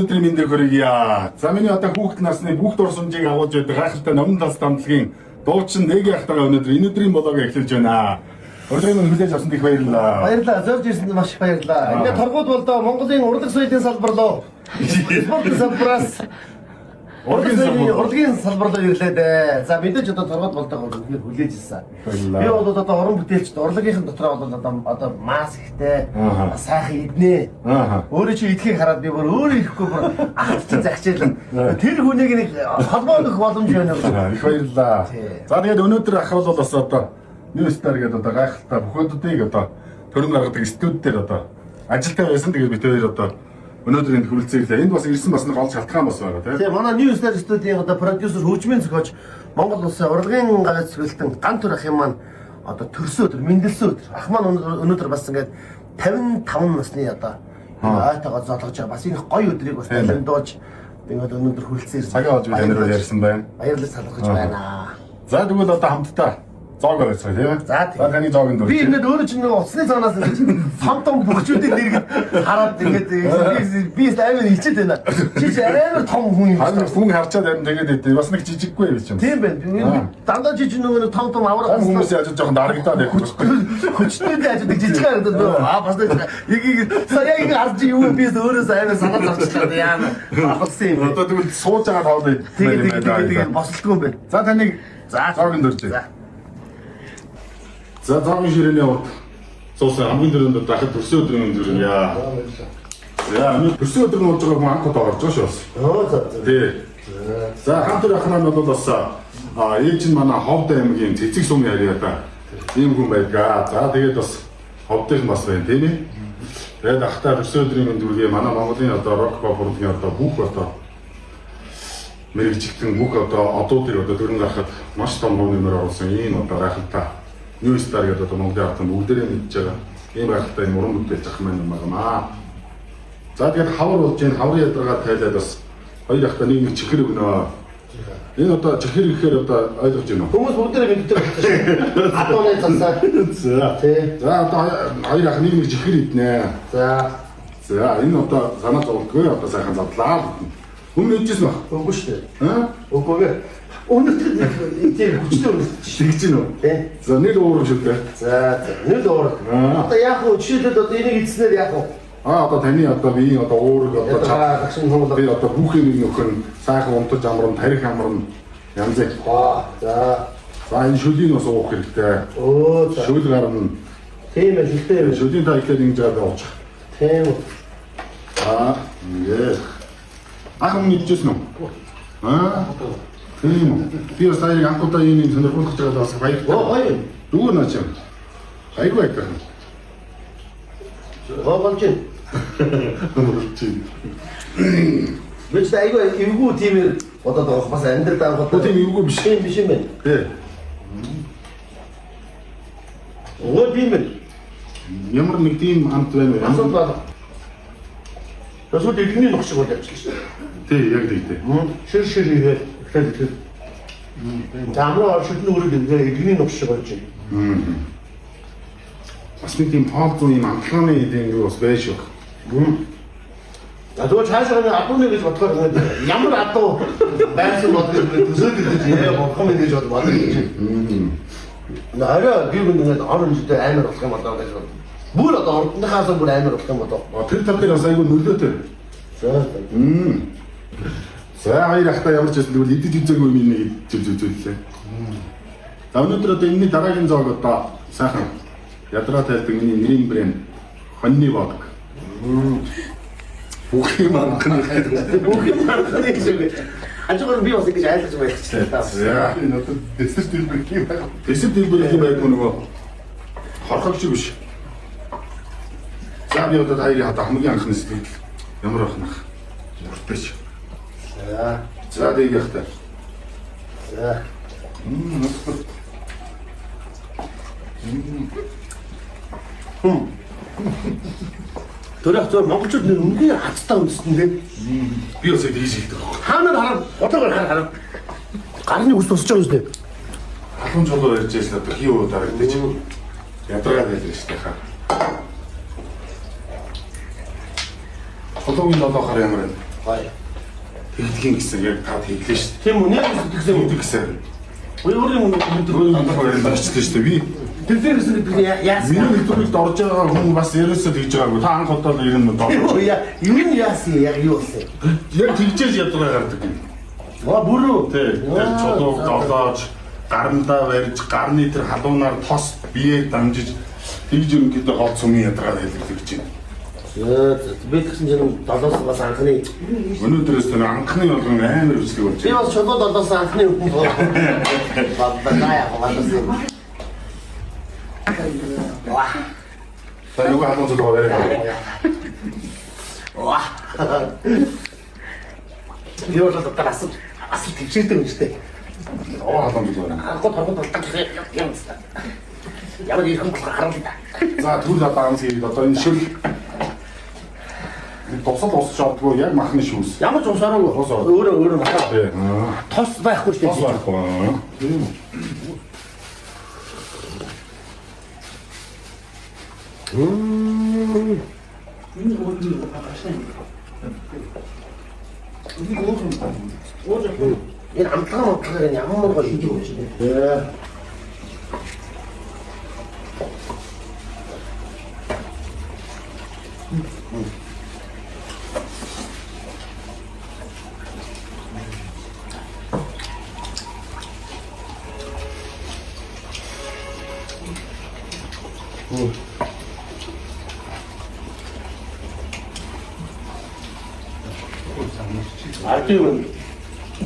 Өнөөдрийн мэндийг хүргье. За миний одоо хүүхэд насны бүх дур сумжийг агуулж байдаг гайхалтай номон тас дамтлагийн дуучин нэг яхтайгаа өнөөдрийн болоог эхлүүлж байна. Урлагийн минь хүлээж авсан их баярлалаа. Баярлалаа. Зорж ирсэнд маш их баярлалаа. Ингээд торгууд болдоо Монголын урлаг соёлын салбарлоо. Спортын салбараас урлагийн салбарлоо ирлээ. За мэдээж одоо торгууд болдоо үнэхээр хүлээж ирсэн. Би бол одоо уран бүтээлчд урлагийн дотроо бол одоо мас ихтэй сайхан иднэ. Өөрөө чи идэхийг хараад би бүр өөрөө ирэхгүй бүр ахт чи загчаал. Тэр хүнийг нэг холбоо нөх боломж байна гэж. Их баярлалаа. За тэгээд өнөөдөр ах бол бас одоо New Star гэдэг одоо гайхалтай бүхэдүүдийг одоо төрөм гаргадаг студид дээр одоо ажилтаа байсан. Тэгээд бид хоёр одоо өнөөдөр энд хүрэлцээрлээ. Энд бас ирсэн бас нэг гол шалтгаан бас байгаа тийм. Манай New Star студийн одоо продюсер хөгжмийн зохиолч Монгол улсын урлагийн гавьяа цэцгэлтэн Ган Түр ахын маань одоо төрсөн өдөр, мэндэлсэн өдөр. Ах маань өнөөдөр бас ингээд 55 насны одоо айтайгаа зоолгож байгаа. Бас энэ гоё өдрийг бас таландууж ингээд өнөөдөр хүрэлцээрсэн. Цагаа олж бид өнөөдөр ярьсан байна. Баярлалаа салгаж байна. За тэгвэл одоо хамтдаа зоог авчихсан тийм. За таны зоогийн дурч. Би ингээд өөрөө чинь нэг уцсны цаанаас ингэж фантом бүгчүүдийн нэрийг хараад ингээд би амар хичээд байна. Чи ч арай том хүн юм. Хүн харчаад харин тэгээд идэв. Бас нэг жижиггүй юм чинь. Тийм байна. Дандаа жижиг нөгөө том аврах хүмүүсийн ажил жоохон дарагдаад яг хүчтэй ажилладаг жижиг харагдаад бас нэг сая ингэ харж юу би өөрөөс амар санаа зарчлаа яана. Ахалсан юм. Одоо тэгвэл сууж байгаа тоолоо. Тэгээд босолтгүй юм байна. За таныг зоогийн дурч. За зоогийн ширээний урд суусан хамгийн дөрөнд дахад төрсөн өдрийн өдөр яа. Яа, нэг төрсөн өдөр нь болж байгаа хүн анх удаа орж байгаа шүү бас. Тий. За хамтар ахнаа бол бас ээж нь манай Ховд аймгийн Цэцэг сумын харьяата ийм хүн байдаг. За тэгээд бас Ховдын бас байна тийм ээ. Тэгээд ахтаа төрсөн өдрийн өдрийн манай Монголын одоо рок pop урлагийн одоо бүх одоо мэрэгжигтэн бүх одоо одуудыг одоо дөрөн гарахад маш том нэмэр оруулсан ийм одоо гайхалтай New Star гэдэг одоо Монголын ахтан бүгдээрээ мэдж байгаа. Ийм гайхалтай юм уран бүтээл зах маань юм аа. За тэгээд хавар болж энэ хаврын ядаргаа тайлаад бас хоёр ахтаа нэг чихэр өгнө. Энэ одоо чихэр гэхээр одоо ойлгож байна уу? Хүмүүс бүгдээрээ мэддэг байна шүү. Атооны цансаа. За. За одоо хоёр ах нэг чихэр иднэ. За энэ одоо санаа зовлтгүй одоо сайхан задлаа. Өмнө үжсэн баг. Үгүй шүү дээ. Үгүй. Өнөөдөр тийм хүчтэй тэгж гин үү? Тий. За нэг уурах шүү дээ. За нэг уурах. Одоо яг уу жишээлбэл одоо энийг эзснээр яг уу. Одоо таны одоо биеийн одоо уурах одоо чадсан хүмүүс би одоо бүхэн нэг нөхөн сайхан унтаж амрын тарих амрын янз яг. За энэ шүлийн бас уух хэрэгтэй. Шүл гарна. Тийм ээ шүлтэй. Шүлийн тайлбар ингэж байгаа уучих. Тийм. Ингээд. Ахын мэдчихсэн үү? Тийм. Би бас сая анхудаа ийм сонирхолтой байгаа бас баяртай. Гоё. Дүүр наач юм. Айгүй байгаад. Болж байна. Бид айгүй эвгүй тиймэр бодоод байгаа бас амьдрал авах. Тийм эвгүй биш юм байна. Тий. Тийм ээ. Ямар нэг тийм амт байна вэ? Асууд байна. Тэсүүд ихний нөх шиг болж ажиллаж байна. Тий, яг тийм. Шир игээд тэгэхээр замраа шүтэн үрэг ингээ ихний нөх шиг болж байна. Бас нэг тийм пop зүүн юм амтлагын ийм юу бас байж шүү. Тэгвэл цаашаа адууны гэж бодохоор ямар адуу байсан бодгийг төсөөлж ирж бодох юм гэж бодож байна. Нараа би ингээд оранжтэй амар болох юм болоо гэж бод. Бүр одоо ордныхаас бүр амар болох юм болоо. Тэр тал дээр бас айгүй нөлөөтэй. За хоёр ахта ямар ч байсан тэгвэл идэж үзээгүй юм нэг зүйлээ. За өнөөдөр одоо энэний дараагийн зоог одоо сайхан ядраа тайлдаг миний нэрийн брэнд хоньны бодог. Бүх юм анхна хайдаг. Бүх юм анхна гэж. Ажгаар би бас ингэж айлгаж байчихлаа. За энэ одоо дэсэр дэлбэр юм байна. Дэсэр дэлбэр юм байх нөгөө хорхогч биш. За би одоо хоёрын хата хамгийн анхны сэтгэл ямар ахнах. Уртэж. За дэг яхтай. За. Төрөх зөв монголчууд нэр үнэхээр хацтай үндэстэн дээ. Би бас тэгж хэлдэг байна. Хаанаар хараа, одоогоор хараа. Гарны үс тусч байгаа юм шүү дээ. Халуун чулуу ярьж байсан одоо хий уу дарагдаж. Ядраад байлаа шүү дээ хаа. Чулуугийн долоохоор ямар вэ? Гоё. Тэгдгийн гэсэн яг та хэллээ шүү дээ. Тийм үү? Яг тэгсэн үү? Тэгсэн. Өөрийн юм Өөрөө барьчихлаа шүү дээ. Би тэр гэсэн гэдэг яасан? миний нэвтрүүлэгт орж байгаа хүн бас ерөөсөө тэгж байгаагүй. Та анх удаа ер нь доо. Юу яасан яг юу болсон? Яг тэгжээж ядраа гардаг юм. Бүрөө. Тий. Тэр чулуу долоож, гарандаа барьж, гарны тэр халуунаар тос биеэ дамжиж тэгж ерөнхийдөө гол цумын ядраа хэлдэг гэж байна. Би тэгсэн чинь долоос бас анхны Өнөөдрөөс тэр анхны болгон амар хүчлэг болж би бас чулуу долоос анхны хүн бол бабаа хаваасан. Ваа. та юу хаалт зүйл байгаа. Ваа. Би бол одоо асуу тийчээдэг юм шүү дээ. Оо хаалт зүйл байна. Анхад толгойд юм. Ямар ирхэн болох харуулна. За түл одоо амс хийгээд одоо энэ шил тосол усч авдгүй яг махны шүүс. Ямар ч усаараагүй өөрөө махаа. Тий. Тос байхгүй шүү Тос дээ. байхгүй. Тийм. Энэ амтлага ямар гоё хийж байгаа юм бэ? тийм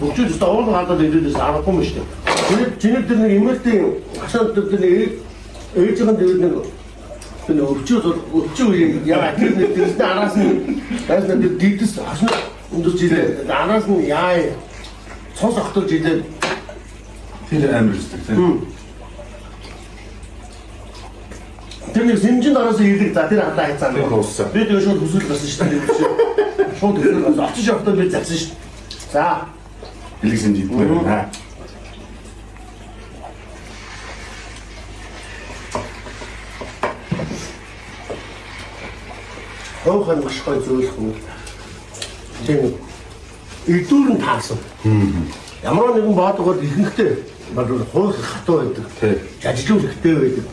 бүгд ч оол хадаад ирээд аргагүй юм шүү дээ. Чиний тэр нэг имэлтийн хашаанд тэр нэг ээжийн дээр нэг тэр өвчөө яа тэр нэг тэрсний араас нь тэр дийдэс хашаа өндөрч ирээ. Араас нь яа цус огтолж ирээ. Тэр амар зүгтэй тийм. Тэр нэг сэмжинд араас ирдэг за тэр хатаа хайцаа. Би тэгээ шууд хүсэл гарсан шүү дээ. Шууд хүсэл гарсан. Очиж явахдаа би зарсан шүү. За Хэлсэн жидмээр наа. Хөөхон маш гоё зөвлөх юм. Тийм. Идүүр нь таасан. Ямар нэгэн баатгаар ихэнхдээ баг хуулах хатуу байдаг. Тий. Жажижүүлэхтэй байдаг.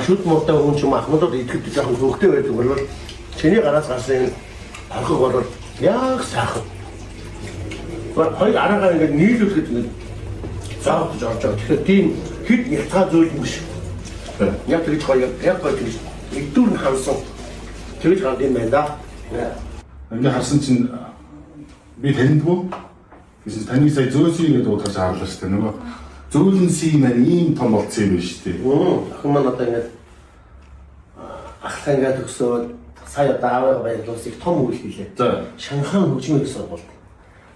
Шүд муутай хүн ч юм ахмадад идэхэд жоохон хөвгтэй байдаг бол чиний гараас гарсан архаг бол яг сайхан. Хоёр араагаа ингээд нийлүүлэхэд ингээд заавч орж байгаа. Тэгэхээр тийм хэд нягцаа зүйл юм биш. Яг тэгж гоё яг гоё тэгж идүүр нь хансан. Тэгж гад юм байна да. Ингээ харсан чинь би таньдгүй. Гэсэн таны сая зөөсий гэдэг утгаж хаалаа шүү дээ. Нөгөө зөөлөн си маань ийм том болсон юм байна шүү дээ. Ахын маань одоо ингээд ахлаа ингээд өсөөд сая одоо аавыгаа баярлуулсыг том үйл хийлээ. За. Шанхай хөгжмийн сургууль.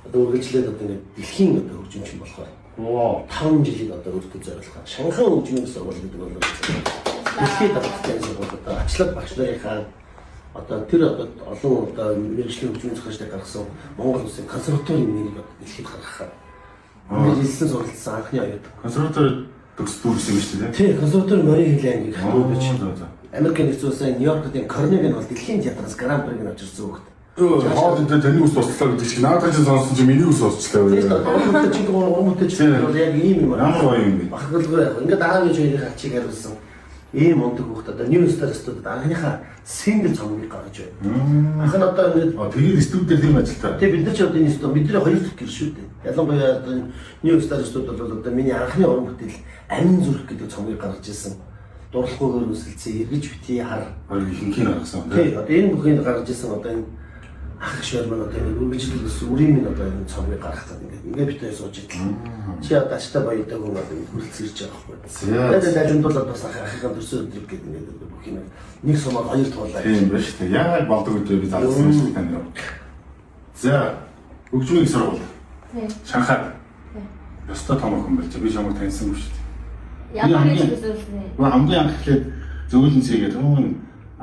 Одоо үргэлжлээд одоо ингээд дэлхийн одоо хөгжимч юм болохоор 5 жилийг одоо өртөж зориулсан. Шанхай хөгжмийн сургууль гэдэг бол дэлхийн давталтай сургууль одоо ачлаг багш нарын одоо тэр одоо олон одоо мэргэжлийн хөгжмийн захирагчдад гаргасан Монгол Улсын консерваторийн нэрийг одоо дэлхийд гаргахаар ингээд хэлсэн суралцсан анхны оюут. Консерватор төгсдөө гэсэн юм шүү дээ. Тий, консерватор морин хэлэн гэх гэж. Америкийн нэгдсэн улсын Нью-Йоркт энэ Карнеги бол дэлхийн театраас Гран-приг авчирсан хүүхэд. Хаад энэ таны ус туслаа гэдэг чинь надад ч сонсон чи миний ус уучлаа. Тэгээд чи гомөтэй чи бол яг ийм юм Ямар гоё юм бэ? Бахгалгүй яг ингээд аав ээж хоёрын ачиг харуулсан. Ийм ондог хүүхэд одоо New Star-стуудад анхныхаа сингл цомгийг гаргаж байна. Анх нь одоо ингээд тэгээд студид дээр тийм ажилтаа. тэгээд бид нар ч одоо энэ студид бидний хоёр дахь гэр шүү дээ. Ялангуяа одоо New Star-стуудад бол одоо миний анхны уран бүтээл Амин зүрх гэдэг цомгийг гаргаж ирсэн. Дурлахгүйгээр үсэлцээ эргэж битгий хар. Ихэнх нь гаргасан. Тий, одоо энэ бүхнийг гаргаж ирсэн одоо энэ ах шир маань одоо энэ үргэлжлүүлсэн үрийн минь одоо энэ цомгийг гаргах гэдэг ингээд битээ сууж идэв. Чи одоо ачтай баядаг юм одоо хүрэлцэн ирж байгаа байхгүй. Тэгээд ажинд бол бас ахыхаа төрсөн өдрийг гэдэг ингээд бүх юм нэг сумаар хоёр туулаа. Тийм ба шүү дээ. Яг болдог үедээ би залсан шүү дээ тань. За, хөгжмийн сургууль. Тий. Шанхай. Ёстой том охин байж би чамайг таньсан шүү дээ. Ямар нэг зүйлсээ. Хамгийн анх ихэд зөөлөн цэгээд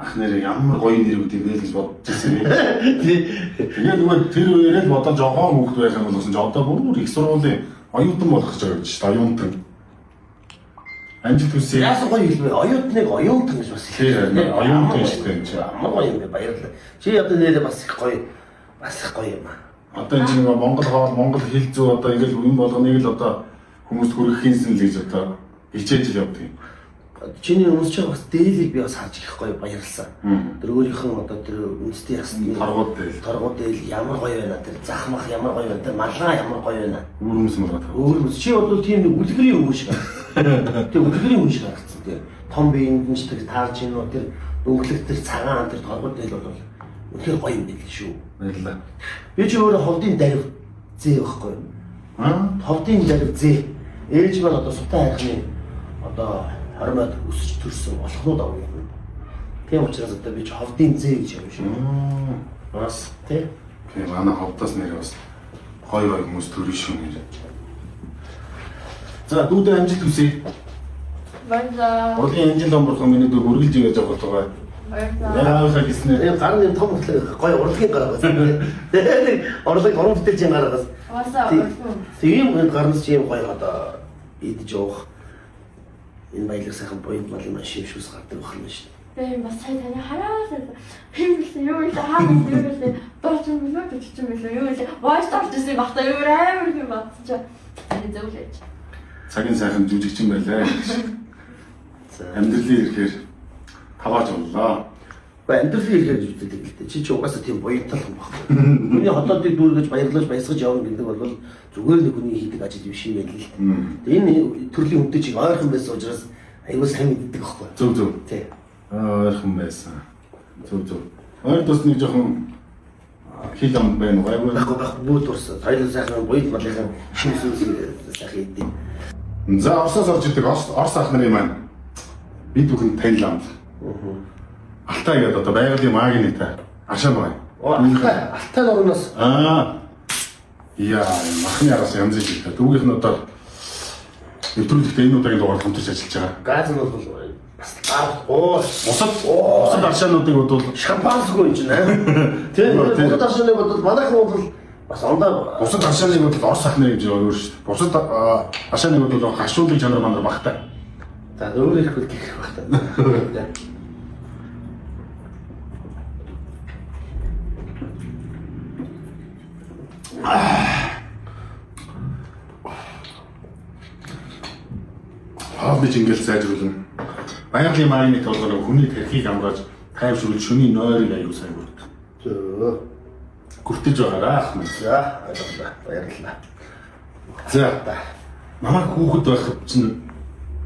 ах нэр ямар гоё нэр үүд юм бэ гэж бодож ирсэн. Тэгээд нөгөө тэр үеэр л бодож жогоо хүүхд байсан бол болсон ч одоо бүр их сургуулийн оюутан болох гэж байгаа юм шүү дээ. Оюутан. Амжилт хүсье. Яасан гоё хэлбэ? Оюутныг оюутан гэж бас Тийм, оюутан шүү дээ. Ямар гоё юм бэ? Баярлалаа. Чи одоо нэрээ бас их гоё бас их гоё юм аа. Одоо энэ чинь Монгол хоол, Монгол хэл зүй одоо ингээл юм болгоныг л одоо хүмүүст хүргэхийнсэн л гэж одоо хичээж л явдаг юм. Чиний өмсөж байгаа бас дээлийг би бас харж их гоё баярлсан. Тэр өөрийнх нь одоо тэр үндэсний ясны торгууд дээл ямар гоё байна, тэр захмах ямар гоё байна, тэр малгай ямар гоё байна. Үүрмэс мөрөд. Өөрөс чи бол тийм нэг үлгэрийн юм шиг байна. Тэр үлгэрийн юм шиг харагдсан тийм. Том биеинд нь ч тэр таарж ийн үү тэр өнгөлөг тэр цагаан тэр торгууд дээл бол үнэхээр гоё юм байл шүү. Баярлалаа. Би ч өөрөө ховдын дарив зээ байхгүй юу? Ховдын дарив зээ. Ээж маань одоо сутаа хайхны одоо хормоод өсөж төрсөн болохнууд авах юм. Тийм учраас одоо би ч ховдын зээ гэж юм шиг. Бас тий. Тийм манай ховдоос нэр бас гоё хүмүүс төрөн шүү нэр. За дүүдээ амжилт хүсье. Баярлалаа. Урлагийн амжилт амбархан миний дүү үргэлж явж байгаа байгаа. Баярлалаа. Яагаад гэснээр Гарын том гоё урлагийн гаргаас. Тэгээд урлаг уран бүтээлчийн гаргаас. Аваасаа. Тийм гарнас чи юм гоё одоо идэж явах. Энэ баялаг сайхан боёд мал юм шимшүүс гардаг байх юм шүү. Би бас сая таны хараасаа хэмгэлсэн юу вэ хаана юу вэ дооч юм уу гэж юм билээ юу вэ вайс тарж ирсэн багтаа юу амар юм батчаа энэ зөвлөж цагийн сайхан жүжигчин байлаа. Амьдралын ихээр тавааж боллоо. Амьдралын ихээр жүжигдэг л дээ. Чи угаасаа тийм боёдтал юм байна. Миний хотоодыг дүүргэж баярлаж баясгаж явна гэдэг бол зүгээр нэг хүний хийдэг ажил биш юм байл л. Энэ төрлийн хүнтэй чиг ойрхон байсан учраас аюул сайн мэддэг байхгүй. Зөв. Тий. Ойрхон байсан. Зөв. Ойр тус нэг жоохон хил ам байна уу? Баггүй бүү дурс. Хоёул сайхан боёд малынхан шимсүүс сайхан идэв. За Оросоос орж ирдэг Орос ах нарын маань бид бүхэн танилаа. Алтай гэдэг одоо байгалийн магийн нэг та ашаан бай. Алтай орноос. Яа, махны араас янз бүр та. Түүгийнх нь одоо нэвтрүүлэгтээ энэ удаагийн дугаар хамтарч ажиллаж байгаа. Газ нь бол бас Бусад аршаануудыг бодвол шампансгүй юм чинь аа. Тийм бусад аршааныг бодвол манайхан бол бас ондоо бусад аршааныг бодвол Орос ах нар гэж өөр шүү дээ. Бусад аршааныг бодвол гашуулын чанар манар багтай. За өөр их хөл гэх багтай. Хоббич ингээл сайжруулна. Байгалийн маягны толгойд хүний тархийг амгааж тайвшруулж шөнийн нойрыг аягүй сайн бүрддэг. Зөө. Гүртэж байгаараа ах минь. За баярлалаа. Баярлалаа. За намайг хүүхэд байх чинь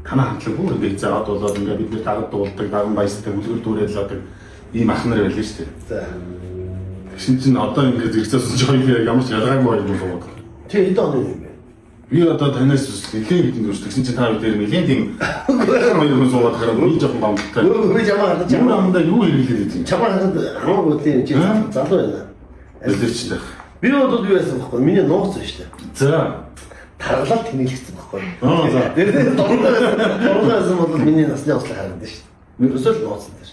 танаа хамтлаг бүр ингээд заагаад болоод ингээд бид нэр дагад дуулдаг, даган баястай үлгэр дүүрэлээдэг ийм ах нар байлаа шүү дээ. За. Тэгшин чинь одоо ингээд зэрэгцээс жооёо ямар ч ялгаагүй юм болоод. Тэ хэд оны юм бэ? Би одоо танаас нэлээд хэдэн дөрөв тэгсэн чинь та бүхэн нэлээд тийм хоёр хүн суугаад хараад би жоохон бамтай. Өө жамаа хадаж Ямар амдаа юу хэрэглээд тийм. чамаа хадаад хамаагүй тийм чи залуу байна. Илэрчтэй. Би бол юу яасан бэ? Миний нууц байна шүү дээ. За. Таргалал тэнэглэгдсэн байхгүй. За. Тэр дургасан бол миний насны ослог харагдсан шүү дээ. Ерөөсөө л нууцсан дээр.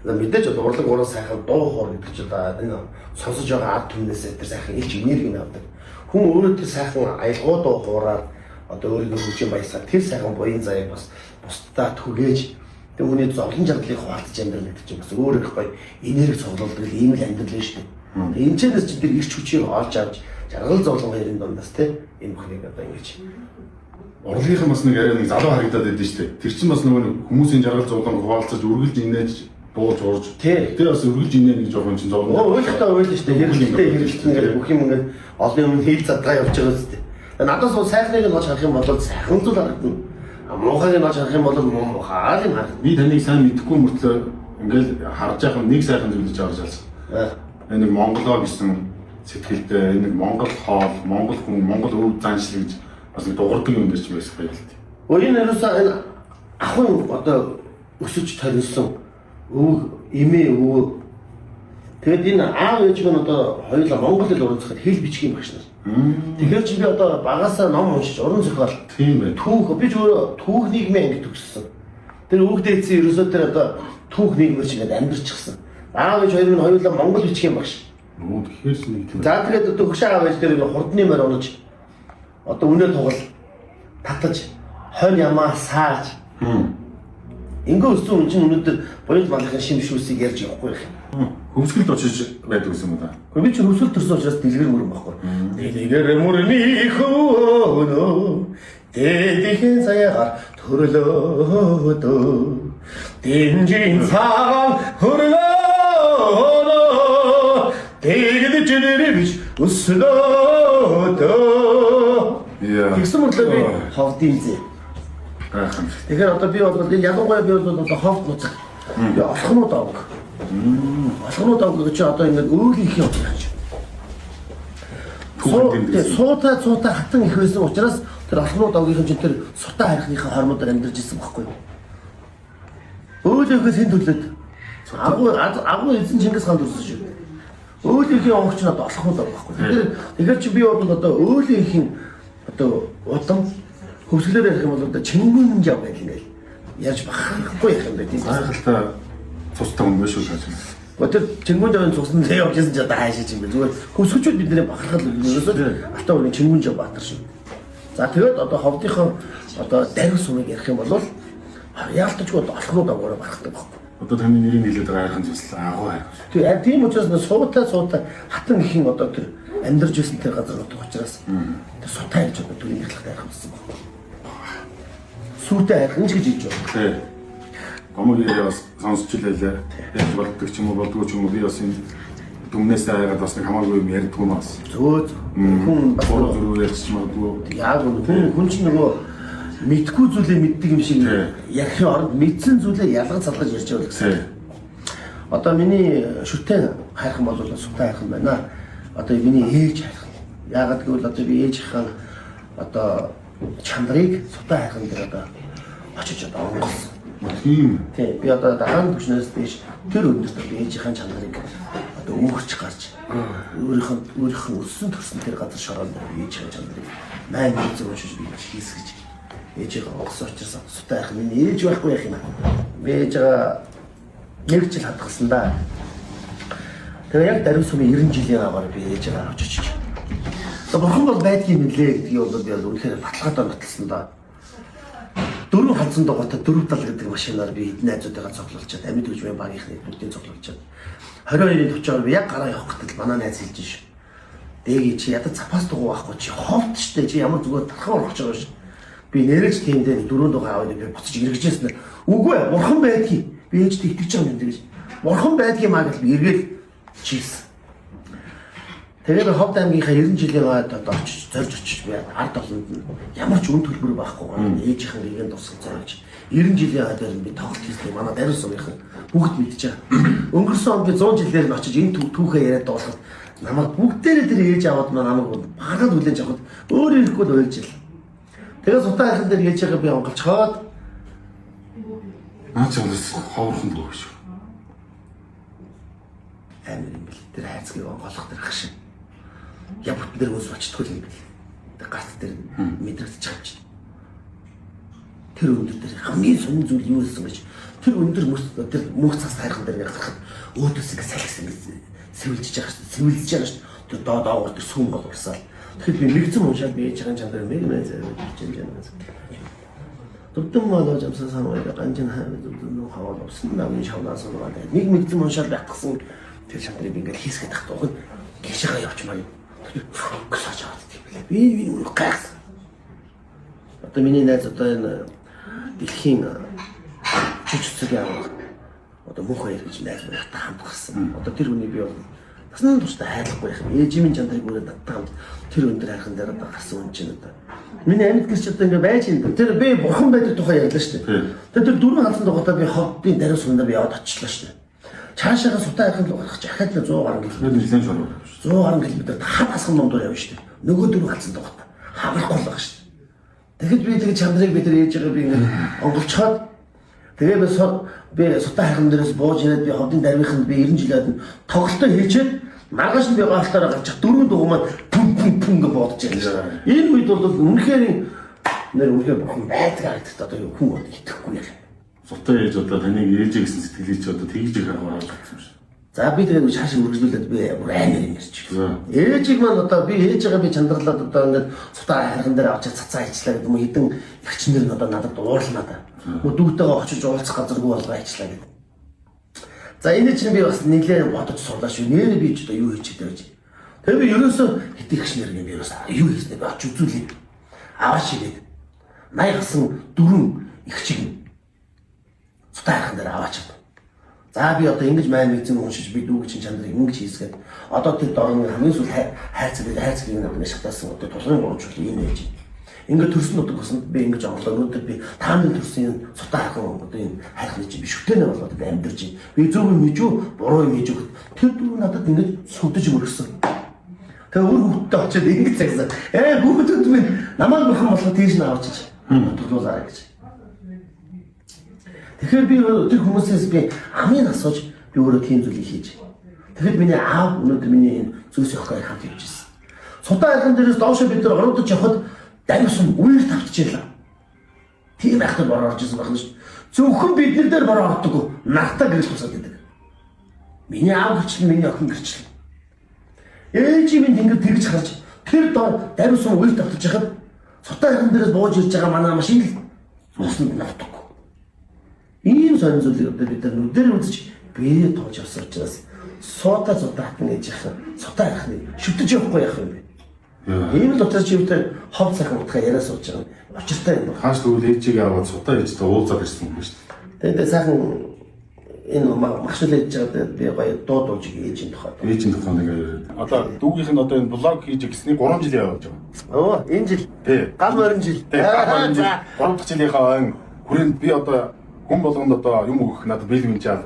За мэдээж урлаг уран сайхан дуу хоор гэдэг чинь энэ сонсож байгаа ард түмнээс тэр сайхан илч энерги авдаг. Хүн өөрөө тэр сайхан аялгау дуу хуураар одоо өөрийнхөө хүчин баясаар тэр сайхан буян заяаг бас бусдаа түгээж тэр хүний зовлон жаргалыг хуваалцаж амьдрал гэдэг чинь бас өөр их гоё энерги цуглуулдаг ийм л амьдрал шүү дээ. Энэ ч нэс чи тэр ирч хүчийг олж авч жаргал зовлон хоёрын дундаас тийм энэ бүхнийг одоо ингэж Урлагийнхан бас нэг арай нэг залуу харагдаад байдсан шүү дээ. Тэр чинь бас нөгөө хүмүүсийн жаргал зовлон хуваалцаж үргэлж инээж дуулж уурж. Тэр бас үргэлж инээ нэг жоохон чинь зовлон. Өөрөлтөө ойлж шүү дээ. Хэрэглэлтэй ингээд бүх юм ингээд олон юм хийл задгаа явж байгаа үстэй. Надаас бол сайхныг нь олж харах юм бол сайхан зүйл харагдана. Муухайг нь олж харах юм бол муухай юм харагдана. Би таныг сайн мэдэхгүй мөртлөө ингээд харж байгаа нэг сайхан зүйл гэж харж алсан. Энэ нэг Монголоо гэсэн сэтгэлдээ энэ нэг Монгол хоол, Монгол хүн, Монгол өв заншил гэж бас нэг дуурдаг юм гэж байсан байл л дээ. Энэ ерөөсөө энэ ахын одоо өсөж тарилсан өв эмээ өв. Тэгэд энэ аав ээж нь одоо хоёулаа Монгол хэл уран зохиол хэл бичгийн багш нар. Тэгэхээр чи би одоо багасаа ном уншиж уран зохиол тийм бай. Түүх би ч өөрөө түүх нийгмийн анги төгссөн. Тэр үг дээдсэн ерөөсөө тэр одоо түүх нийгмээр чи ингээд амьдарчихсан. Аав ээж хоёр нь хоёулаа Монгол бичгийн багш. Нуу тэгэхээр ч нэг тийм. За тэгээд одоо хөшөө аав ээж дээр хурдны морь унаж одоо үнээр тугал татаж хонь ямаа сааж. Ингээ өссөн хүн чинь өнөөдөр боёд малынхын шимшүүсийг ярьж явахгүй юм. Хөвсгөлд очиж байдаг гэсэн юм да. Гэхдээ би чи хөвсгөл төрсөн учраас дэлгэр мөрөн байхгүй. Дэлгэр мөрний хөөнөө дэдихэн саягаар төрлөөд дэнжин цагаан хөргөө тэгдэж нэрвич өслөөд тэгсэн мэтлээ би ховдын зэ. Тэгэхээр одоо би бол ялангуяа би бол одоо ховд нуцаг. Би олхнууд авах. Олхнууд авах гэж одоо ингэ өөрийнхөө явж байгаа. Суута хатан их байсан учраас тэр олхнууд авахын чинь тэр сутаа харихныхаа хормодоор амьдарч ирсэн байхгүй юу? Өөрийнхөө хэн төлөөд агуу эзэн Чингис хаан төрсөн шүү. Өөрийнхөө овогч нь одоо олхнууд авах байхгүй. Тэгэхээр чи би бол одоо өөрийнхөө одоо удам хөвсгөлөөр ярих юм бол одоо Чингүн жав гэх юм яаж бахахгүй юм бэ тийм гайхалтай цустай хүн биш үү гэж байна. Тэр Чингүн жавын цусны явж байсан ч одоо хаашаач юм бэ зүгээр хөвсгөлчүүд бидний бахархал ерөөсөө алтан өрийн Чингүн жав баатар шүү. За тэгээд одоо ховдынхон одоо дариг сумыг ярих юм бол яалтчгүй олхнууд аваараа барахдаг байхгүй. Одоо таны нэрийг хэлээд байгаа хайрхан зүйлс агуу хайр. Тийм учраас суута хатан ихэн одоо тэр амьдарч байсан тэр газар нутаг учраас тэр сутаа гэж одоо түүний хэлхтэй хайрхан гэсэн байна. Сүйтэй хайрхан ч гэж хэлж байна. Тий. Гомог яриас сонсч илээ. Яаж болдог ч юм уу болдгоо ч юм уу би бас энэ дүмнээс айгаад бас нэг хамаагүй юм ярьдгүй юм бас. Зөө хүн бас зөрүү ярьчих магадгүй. Яг хүн чинь нөгөө мэдгүй зүйлээ мэддэг юм шиг ярихын оронд мэдсэн зүйлээ ялгаж салгаж ярьж байгаа гэсэн. Одоо миний шүтэн хайрхан бол сутаа хайрхан байна. Одоо миний ээж хайрхан. Яагаад гэвэл одоо би ээжийнхэн одоо чандрыг сутаа хайрхан дээр одоо очиж одоо онгоолсон. Тийм. Тий, би одоо дагаан түвшнээс дээш тэр өндөрт би ээжийнхэн чандрыг одоо өмгөрч гарч өөрийнх нь өссөн төрсөн тэр газар шороонд ээжийнхэн чандрыг 800 уншиж би хийсгэж ээжээ онгосон учраас сутаа хайрхан миний ээж байхгүй яах юм бэ? Би ээжээ нэг жил хадгалсан да. Тэгээ яг даруй сумын 90 жилийн агаар би ээжээ авч очиж. За бурхан бол байдгийн мэлээ гэдгийг бол би үнэхээр баталгаатай баталсан да. 4 хандсан дугаартай 4 тал гэдэг машинаар би эдний найзуудаа цоглуулчаад амьд хөгжмийн багийнхны бүгдийг цоглуулчаад 22-ийн 40-аар би яг гараа явах гэтэл манай найз хэлж ш. Дэги чи ядаж запас дугуй байхгүй чи ховт штэ чи ямар зүгээр тархан орох гэж байгаа ш. Би нэрэж тиймдээ 4 дугаар аваад би буцаж эргэжсэн. Үгүй ээ бурхан байдгийг би ээжтэй итгэж байгаа юм дэж. Бурхан байдгийн маа гэж би эргээд чийсэн. Тэгээд Ховд аймгийнхаа 90 жилийн хойд одоо очиж зорж очиж би ард олонд ямар ч үн төлбөр байхгүй ээжийнхэн гэрийн тусгал зорж 90 жилийн хойд би тоглолт хийсэн манай даруй сумынхан бүгд мэдж байгаа. Өнгөрсөн он би 100 жилээр нь очиж энэ түүхээ яриад дуулахад намайг бүгдээрээ тэр ээж аваад намайг багад хүлээж авахд өөр ирэхгүй л ойлж ил. Тэгээд сутаа хайрхан дээр ээжээгээ би онголцоход наач амс хоорхон дөө шүү. Амир юм бэл тэр хайцгийг онголох тэр хашин. Яг бүтэн дээр ус очтгүй юм бэл. Тэр гац дээр мэдрэгдэж байгаа юм чинь. Тэр өндөр дээр хамгийн сонин зүйл юу гэсэн гэж тэр өндөр тэр мөнх цас хайрхан дээр гарахад өөдөөс ингэ салхисан сэвэлж байгаа шүү. Сэвэлж байгаа шүү. Тэр доогоор тэр сүм боловсаал. Тэгэхээр би нэгцэн уншаад би ээж хаан чандар мэгмэ зэрэг хийж байгаа юм. Тутам малаж амсаа санаа ганжин хаваа хаваа авсан намын шавнаас унаад нэг нэгцэн уншаад батгсан тэр чандрыг би ингээд хийсгээд тахтуух нь гişэгээ явчмаа юм. Гэсэж аваад тийм билээ. Би гайхсан. Одоо миний найз одоо энэ дэлхийн жүжигчдийн аваа одоо мөнх хоёр гэж найз надтай хамт гарсан. Одоо тэр хүний би бол насан туршдаа хайрлахгүй юм. Ээжийн чандрыг бүрээд надтай хамт тэр өндөр хайрхан дээр одоо гарсан хүн чинь одоо миний амьд гэрч одоо ингээ байж юм. Тэр би бурхан байдаг тухай ярьлаа шүү дээ. Тэр 4 хандсан дугаараа би ховдын даруй сумдаа би яваад очихлоо шүү дээ. Цаашаага сутаа хайрхан руу гарах чахаад 100 гаруй км. Нэлээд шороо. 100 гаруй км хад хасган номдоор явна шүү дээ. Нөгөө 4 хандсан дугаараа хаврахгүй л байгаа шүү дээ. Тэгэхэд би тэгээд чандрыг би тэр ээжээгээ би ингээ онголцоход тэгээд би сутаа хайрхан дээрээс бууж ирээд би ховдын даруйханд би 90 жилээд тоглолтоо хийчээд маргааш нь би гаалтаараа гарч 4 дугуй маань пүн гэж бодож байлаа. Энэ үед бол үнэхээр үнэхээр бурхан байдаг гэдэгт одоо хүн итгэхгүй яа. Сутаа ээж одоо таныг ээжээ гэсэн сэтгэлийг чи одоо тэгж их аваад болсон юм шиг. За би тэгээд шаашиг үргэлжлүүлээд би бүр амар юм ярьчих. Ээжийг маань одоо би ээжээгээ би чандралаад одоо ингээд сутаа хайрхан дээр авчиж цацаа хийчлаа гэдэг юм хэдэн эгчнэр нь одоо надад уурлаа да. Дүүтэйгээ очиж уулзах газаргүй болгоо хийчлаа гэдэг. За энэ чинь би бас нэлээд бодож сурлаа шүү. Нэрээ би ч одоо юу хийж байгаа гэж. Тэгээ би ерөөсөө хитэгч нэр би бас юу хийснэ би оч үзүүлээ. Аваач игээд 80 гасан 4 их чиг цутайхан дээр аваач. За би одоо ингэж майн мэдсэн уншиж би дүүг чинь чандрыг ингэж хийсгээд одоо тэр дорны хамгийн сүүл хайцаг нэг шатаасан одоо тулгын гурвчул ийм ээж. Ингээд төрсөн утга басан би ингэж орлоо өнөөдөр би тааны төрсөн цутаа хахан одоо энэ хайхны чи би шүтэнэ болоод би амьдэрч би зөв юм хийж үү буруу юм хийж үү тэр дүү надад ингэж сүдэж мөргсөн. Тэгээ өөр хүүхдтэй очиад ингэж цагсан. Хүүхдүүд минь намайг мөрхөн болохоо тийш нь авчиж тоглуулаа гэж. Тэгэхээр би тэр хүмүүсээс би амын асууж би өөрөө тийм зүйлийг хийж. Тэгэхээр миний аав өнөөдөр миний энэ зүйлс охой хамт явж ирсэн. Цутаа хайхан дээрээс доошо бид нар ороод явхад даримсан үер тавтчихлаа. Тийм байхад бороо орж ирсэн байна шүү. Зөвхөн бид нар дээр бороо ордог. Нартаа гэрэл тусаад байдаг. Миний аав гэрчлэн миний охин гэрчлэн. Ээж минь ингэж тэгж харж тэр дор даримсан үер тавтж яхад цутаа хайхан дээрээс бууж ирж байгаа манай машин л усанд навдаг. Ийм сонир зүйлийг одоо бид нар нүдээр үзэж бие тоож авсан учраас суута цутаатан гэж яхаа цутаа яхны шүтэж явахгүй яах юм бэ? Ийм л утгаар чи үүтэй хов цахан утгаа яриа сууж байгаа. Очиртай юм. Хааш тэгвэл ээжийг аваад цутаа ээжтэй уулзаад ирсэн юм шүү дээ. Тэгээд сайхан энэ машин лээж байгаа би гоё дуудуулж ээжийн тухай. Ээжийн тухай нэг яриад. Одоо дүүгийнх нь одоо энэ блог хийж гисний 3 жил явж байгаа. Энэ жил. Тий. Гал морин жил. Тий. Гал морин жил. 3 дахь жилийнхаа ойн хүрээнд би одоо хүн болгонд одоо юм өгөх надад бэлэг минжаал.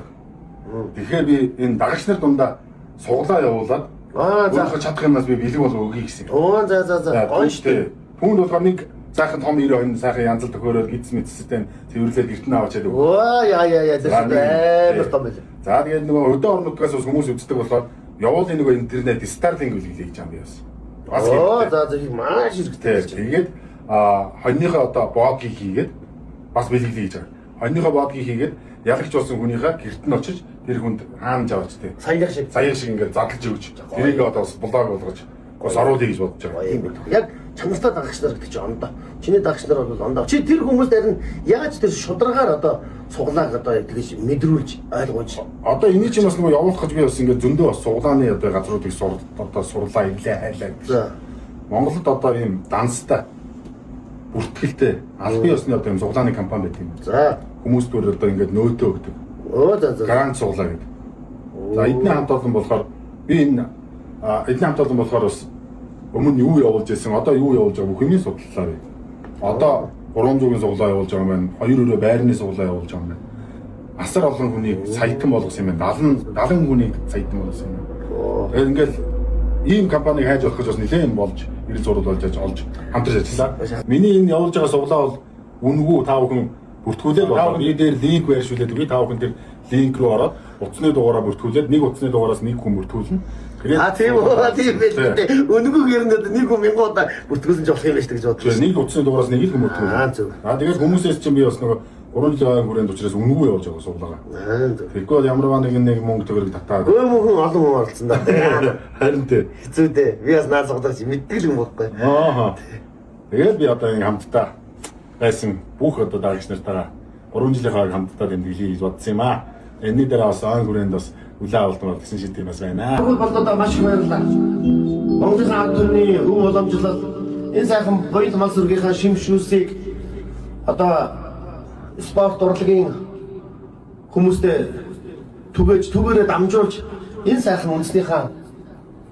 Тэгэхээр би энэ дагагч нар дундаа суглаа явуулаад өөрөө чадах юмнаас би бэлэг бол өгье гэсэн. За. Гоё шүү дээ. Түүнд болохоор нэг сайхан том 92 сайхан янзал төхөөрөөр гидс мэдсэтэй тэрвэрлээд гэртэн аваачаад өгөө. Яа тэр том байл. За тэгээд нөгөө өдөө орнуудгаас хүмүүс үздэг болохоор явуулын нөгөө интернет Starlink үлгэлээ гэж юм би бас. За их маш хэрэгтэй. Тэгээд хоньныхоо одоо богийг хийгээд бас бэлгэлээ гэж байгаа. Хоньныхоо боодгийг хийгээд ялагч болсон хүнийхээ гэрт нь очиж тэр хүнд хаана жавч тээ. Саяг шиг ингээд задлж өгч тэрийг одоо бас блог болгож бас оруулъя гэж бодож байгаа. Тийм байх. Яг чанартай дагагч нар гэдэг чинь ондоо. Чиний дагагч нар бол ондоо. Чи тэр хүмүүс харин яаж тэр шударгаар одоо суглааг одоо тэгж мэдрүүлж ойлгуулж. Одоо эний чинь бас нөгөө явуулах гэж би бас ингээд зөндөө бас суглааны одоо газруудыг одоо сурлаа эвлээ хайлаа. Монголд одоо ийм данстай бүртгэлтэй албан ёсны одоо юм суглааны компани байдаг юм. За хүмүүс бүр одоо ингээд нөөтөө өгдөг. За. Гарант суглаа гэдэг. За эдний хамт олон болохоор би энэ эдний хамт олон болохоор бас өмнө юу явуулж байсан, одоо юу явуулж байгаа бүхнийг судлалаа би. Одоо 300-ийн суглаа явуулж байгаа юм байна. 2 өрөө байрны суглаа явуулж байгаа юм байна. Асар олон хүнийг саятан болгосон юм байна. 70 хүнийг саятан болгосон юм байна. Тэгээд ингээд ийм компаниг хайж олох гэж бас нэлээд болж ирэл зураг болж олж хамтарч ажиллаа. Миний энэ явуулж байгаа суглаа бол үнэгүй та бүхэн бүртгүүлээд болоо. Би дээр линк байршуулээд би та бүхэн тэр линк руу ороод утасны дугаараа бүртгүүлээд нэг утасны дугаараас нэг хүн бүртгүүлнэ. Тийм үү. Үнэгүй гэрнэд нэг хүн 1000 удаа бүртгүүлсэн ч болох юм байна шүү гэж бодлоо. Нэг утасны дугаараас нэг л хүн бүртгүүлнэ. Тэгээд хүмүүсээс чинь би бас нөгөө 3 жилийн хүрээнд учраас үнэгүй явуулж байгаа суглаагаа. Тэгэхгүй ямар нэг мөнгө төгрөг татаад. Мөнхөн олон хүн оролцсон да. Харин тий. Хэцүү дээ. Би бас наад суглаач мэддэг л юм байхгүй. Тэгээд би одоо ингэ хамтдаа байсан бүх одоо дагагч нартаа 3 жилийнхаа хамтдаа тэмдэглэе гэж бодсон юм аа. Энэний дараа бас ан хүрээнд бас үлээ авалтмаар гэсэн шийдвэр бас байна. Бүгд болдоо маш их баярлалаа. Монголын ард түмний өв уламжлал энэ сайхан боёд мал сүргийнхаа шимшүүсийг одоо спорт урлагийн хүмүүстэй түгээрээ дамжуулж энэ сайхан үндэснийхаа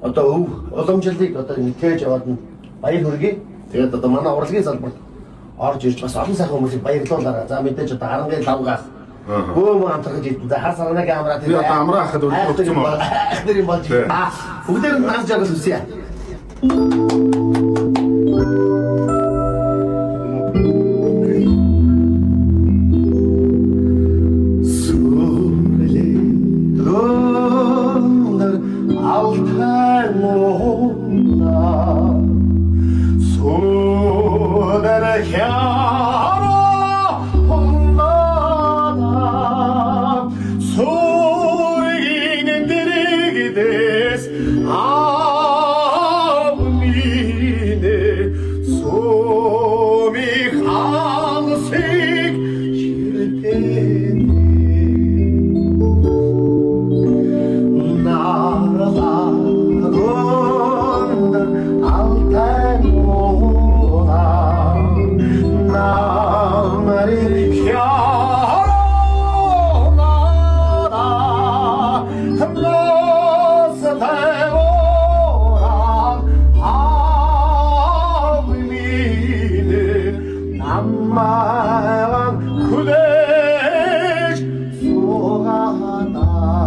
одоо өв уламжлалыг одоо нэтээж яваад баяр хүргэе. Тэгээд одоо манай урлагийн салбарт орж ирж бас олон сайхан хүмүүсийг баярлуулаарай. За мэдээж одоо харангийн лавгаас бөөм амтрах гэж за хар сарнагийн амраа тэр одоо амраа хахад өгч юм аа. Ахтэрийн болж бүгдээр нь наас жаргал үсье. намайг хүлээж суугаадаа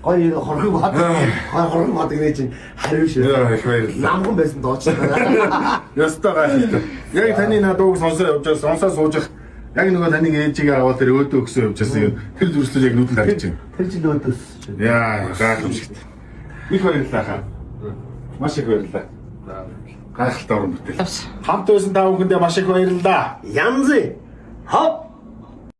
гоё хорхог бадаг нэ чинь хариу шүү. Их баярлалаа. Намхан байсан доочлаа. Ястаа гайхалтай. Яг таны над ууг сонсоо явж байгаа сонсоо сууж яг нөгөө таны ээжигээ аваад тэр өөдөө өгсөн явж байсан. Тэр зүрслэл яг нүдэнд харж байна. Тэр жил өөдөөс. Яа, гайхамшигт. Их баярлалаа хаа. Маш их баярлалаа. Гайхалтай уран бүтээл. Хамт байсан та бүхэндээ маш их баярлалаа. Янзы. Хоп